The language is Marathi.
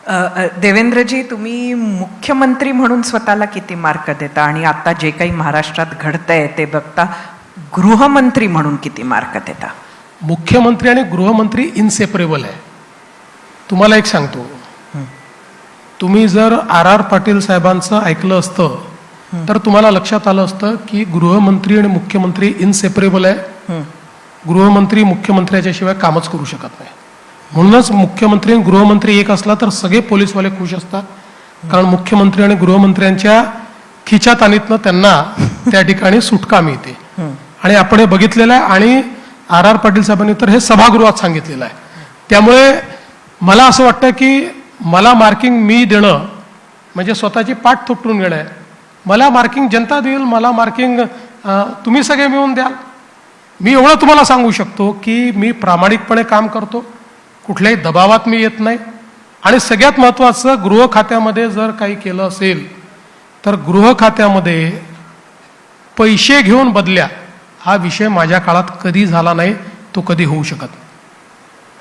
देवेंद्रजी, तुम्ही मुख्यमंत्री म्हणून स्वतःला किती मार्क देता आणि आता जे काही महाराष्ट्रात घडतंय ते बघता गृहमंत्री म्हणून किती मार्क देता? मुख्यमंत्री आणि गृहमंत्री इनसेपरेबल आहे. तुम्हाला एक सांगतो, तुम्ही जर आर पाटील साहेबांचं ऐकलं असतं तर तुम्हाला लक्षात आलं असतं की गृहमंत्री आणि मुख्यमंत्री इनसेपरेबल आहे. गृहमंत्री मुख्यमंत्र्याच्या शिवाय कामच करू शकत नाही. म्हणूनच मुख्यमंत्री आणि गृहमंत्री एक असला तर सगळे पोलीसवाले खुश असतात, कारण मुख्यमंत्री आणि गृहमंत्र्यांच्या खिचातानीतनं त्यांना त्या ठिकाणी सुटका मिळते. आणि आपण हे बघितलेलं आहे आणि आर पाटील साहेबांनी तर हे सभागृहात सांगितलेलं आहे. त्यामुळे मला असं वाटतं की मला मार्किंग मी देणं म्हणजे स्वतःची पाठ थोपटून घेणं आहे. मला मार्किंग जनता देईल, मला मार्किंग तुम्ही सगळे मिळून द्याल. मी एवढं तुम्हाला सांगू शकतो की मी प्रामाणिकपणे काम करतो, कुठल्याही दबावात मी येत नाही. आणि सगळ्यात महत्त्वाचं, गृह खात्यामध्ये जर काही केलं असेल तर गृह खात्यामध्ये पैसे घेऊन बदल्या हा विषय माझ्या काळात कधी झाला नाही, तो कधी होऊ शकत नाही.